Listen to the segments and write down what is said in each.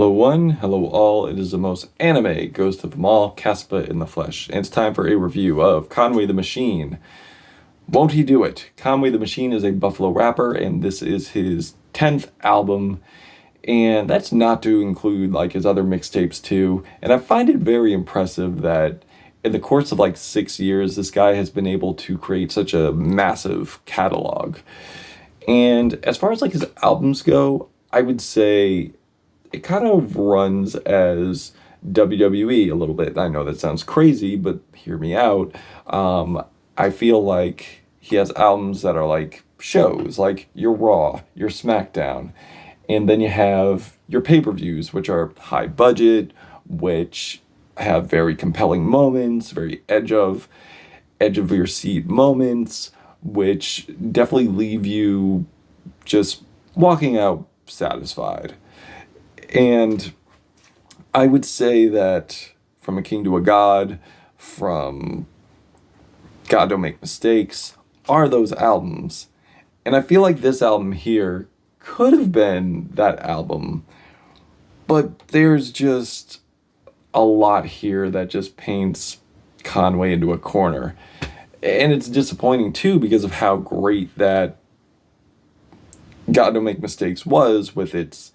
Hello one, hello all, it is the most anime ghost of them all, Caspa in the flesh, and it's time for a review of Conway the Machine. Won't he do it? Conway the Machine is a Buffalo rapper, and this is his 10th album, and that's not to include like his other mixtapes too, and I find it very impressive that in the course of like 6 years, this guy has been able to create such a massive catalog. And as far as like his albums go, I would say it kind of runs as WWE a little bit. I know that sounds crazy, but hear me out. I feel like he has albums that are like shows, like your Raw, your SmackDown, and then you have your pay-per-views, which are high budget, which have very compelling moments, very edge of your seat moments, which definitely leave you just walking out satisfied. And I would say that From a King to a God, from God Don't Make Mistakes, are those albums. And I feel like this album here could have been that album, but there's just a lot here that just paints Conway into a corner. And it's disappointing too because of how great that God Don't Make Mistakes was with its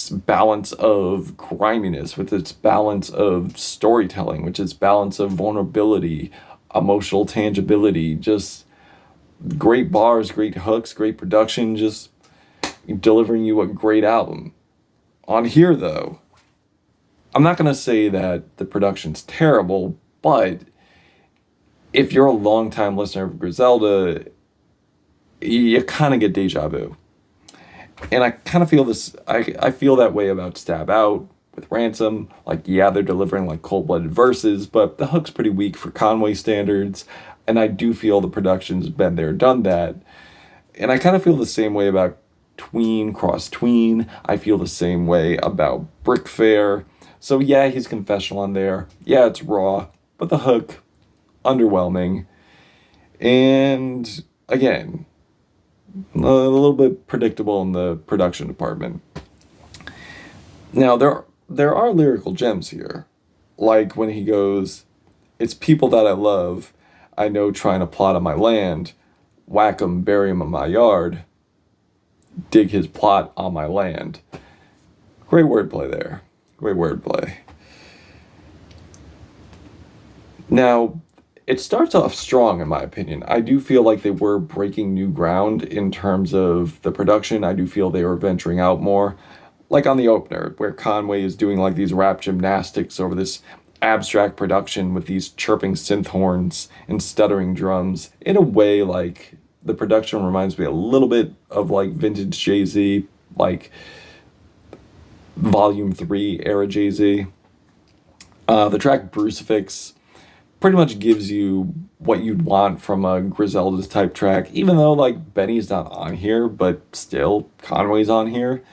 balance of griminess, with its balance of storytelling, with its balance of vulnerability, emotional tangibility, just great bars, great hooks, great production, just delivering you a great album. On here, though, I'm not going to say that the production's terrible, but if you're a longtime listener of Griselda, you kind of get deja vu. And I kind of feel this, I feel that way about Stab Out with Ransom. Like, yeah, they're delivering like cold-blooded verses, but the hook's pretty weak for Conway standards. And I do feel the production's been there, done that. And I kind of feel the same way about Tween, Cross Tween. I feel the same way about Brick Fair. So yeah, he's confessional on there. Yeah, it's raw, but the hook, underwhelming. And again, a little bit predictable in the production department. Now, there are lyrical gems here. Like when he goes, "It's people that I love, I know trying to plot on my land, whack 'em, bury 'em in my yard, dig his plot on my land." Great wordplay there. Great wordplay. Now, it starts off strong, in my opinion. I do feel like they were breaking new ground in terms of the production. I do feel they were venturing out more. Like on the opener, where Conway is doing like these rap gymnastics over this abstract production with these chirping synth horns and stuttering drums. In a way, like, the production reminds me a little bit of like vintage Jay-Z, like Volume 3 era Jay-Z. The track Brucifix pretty much gives you what you'd want from a Griselda's type track, even though like Benny's not on here, but still Conway's on here.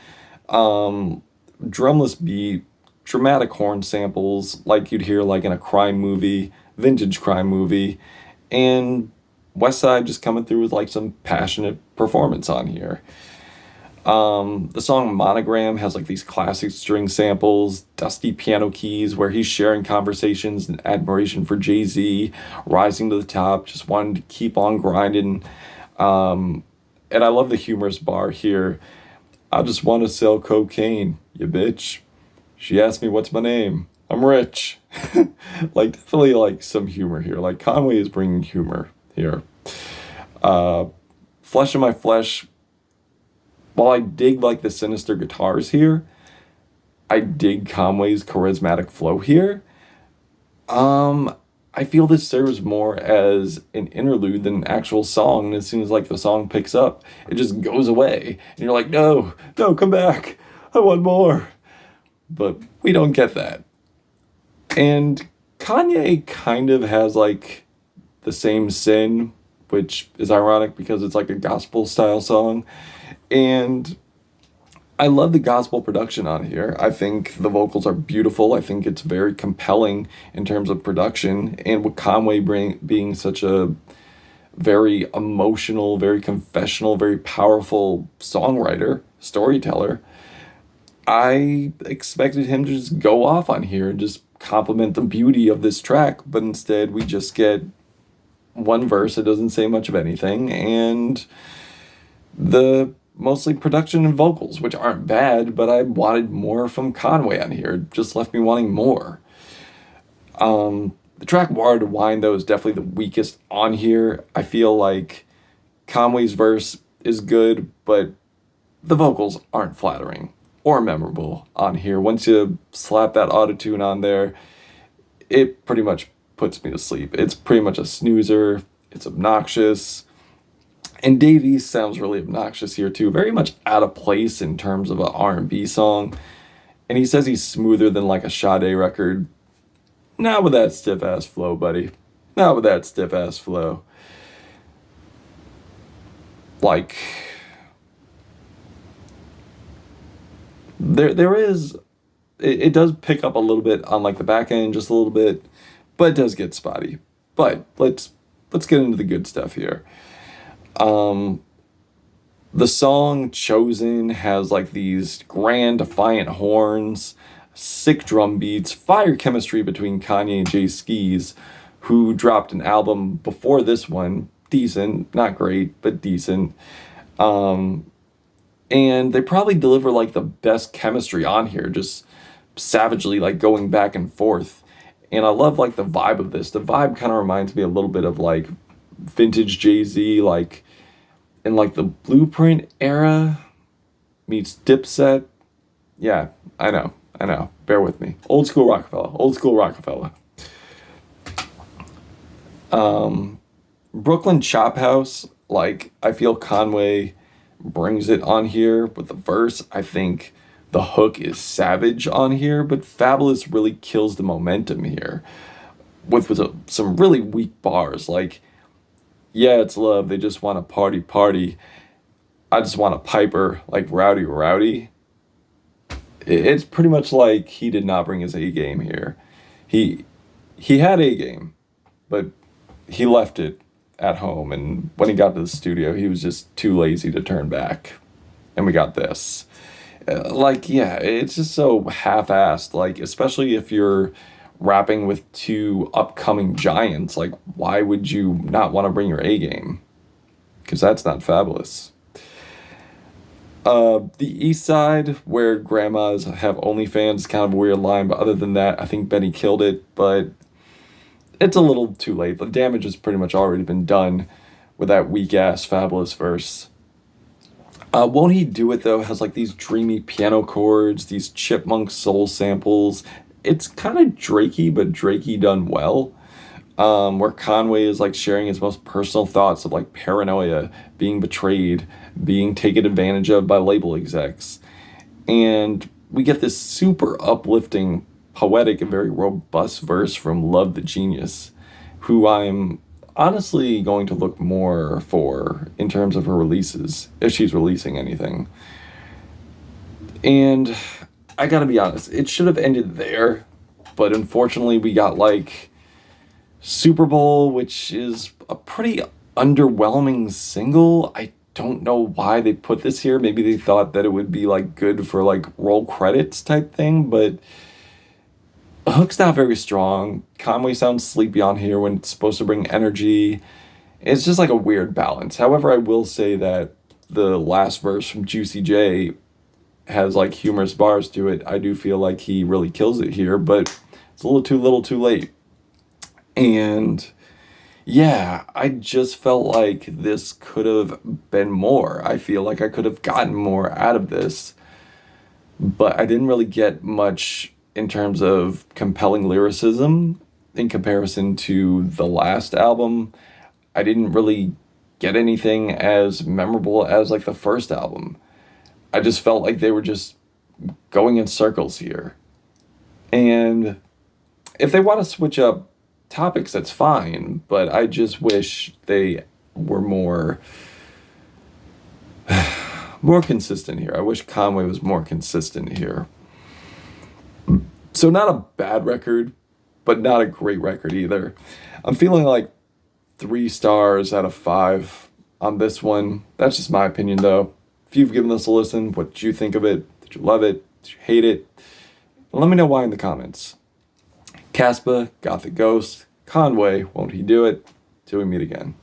Drumless beat, dramatic horn samples like you'd hear like in a crime movie, vintage crime movie, and Westside just coming through with like some passionate performance on here. The song Monogram has like these classic string samples, dusty piano keys where he's sharing conversations and admiration for Jay-Z, rising to the top, just wanting to keep on grinding. And I love the humorous bar here. "I just want to sell cocaine, you bitch. She asked me what's my name. I'm rich." Like, definitely like some humor here. Like, Conway is bringing humor here. Flesh in My Flesh. While I dig like the sinister guitars here, I dig Conway's charismatic flow here. I feel this serves more as an interlude than an actual song. And as soon as like the song picks up, it just goes away. And you're like, no, come back. I want more. But we don't get that. And Kanye kind of has like the same sin, which is ironic because it's like a gospel style song. And I love the gospel production on here. I think the vocals are beautiful. I think it's very compelling in terms of production. And with Conway being such a very emotional, very confessional, very powerful songwriter, storyteller. I expected him to just go off on here and just compliment the beauty of this track, but instead we just get one verse that doesn't say much of anything, and the mostly production and vocals, which aren't bad, but I wanted more from Conway on here. It just left me wanting more. The track Water to Wine, though, is definitely the weakest on here. I feel like Conway's verse is good, but the vocals aren't flattering or memorable on here. Once you slap that autotune on there, it pretty much puts me to sleep. It's pretty much a snoozer. It's obnoxious. And Dave East sounds really obnoxious here too. Very much out of place in terms of an R&B song. And he says he's smoother than like a Sade record. Not with that stiff-ass flow, buddy. Not with that stiff-ass flow. Like, there is, it does pick up a little bit on like the back end, just a little bit, but it does get spotty. But let's get into the good stuff here. The song Chosen has like these grand defiant horns, sick drum beats, fire chemistry between Kanye and Jay Skis, who dropped an album before this one, decent, not great, but decent. And they probably deliver like the best chemistry on here, just savagely like going back and forth. And I love like the vibe of this. The vibe kind of reminds me a little bit of like vintage Jay-Z, like in like the Blueprint era meets Dipset. Yeah, I know. Bear with me. Old school Rockefeller. Brooklyn Chop House, like, I feel Conway brings it on here with the verse. I think the hook is savage on here, but Fabulous really kills the momentum here with some really weak bars. Like, yeah, it's love. They just want to party. I just want a piper, like rowdy. It's pretty much like he did not bring his A game here. He had A game, but he left it at home, and when he got to the studio, he was just too lazy to turn back, and we got this. It's just so half-assed, like, especially if you're rapping with two upcoming giants. Like, why would you not want to bring your A game? Because that's not Fabulous. The East Side, where grandmas have OnlyFans, is kind of a weird line, but other than that, I think Benny killed it, but it's a little too late. The damage has pretty much already been done with that weak-ass Fabulous verse. Won't He Do It, though, has like these dreamy piano chords, these chipmunk soul samples. It's kind of Drakey, but Drakey done well. Where Conway is like sharing his most personal thoughts of like paranoia, being betrayed, being taken advantage of by label execs. And we get this super uplifting, poetic, and very robust verse from Love the Genius, who I'm honestly going to look more for in terms of her releases, if she's releasing anything. And I gotta be honest, it should have ended there, but unfortunately we got like Super Bowl, which is a pretty underwhelming single. I don't know why they put this here. Maybe they thought that it would be like good for like roll credits type thing, but the hook's not very strong. Conway sounds sleepy on here when it's supposed to bring energy. It's just like a weird balance. However, I will say that the last verse from Juicy J has like humorous bars to it. I do feel like he really kills it here, but it's a little too late. And yeah, I just felt like this could have been more. I feel like I could have gotten more out of this, but I didn't really get much in terms of compelling lyricism in comparison to the last album. I didn't really get anything as memorable as like the first album. I just felt like they were just going in circles here. And if they want to switch up topics, that's fine, but I just wish they were more consistent here. I wish Conway was more consistent here. So not a bad record, but not a great record either. I'm feeling like 3 stars out of 5 on this one. That's just my opinion, though. If you've given this a listen, what did you think of it? Did you love it? Did you hate it? Let me know why in the comments. Caspa, Got the Ghost, Conway, Won't He Do It? Till we meet again.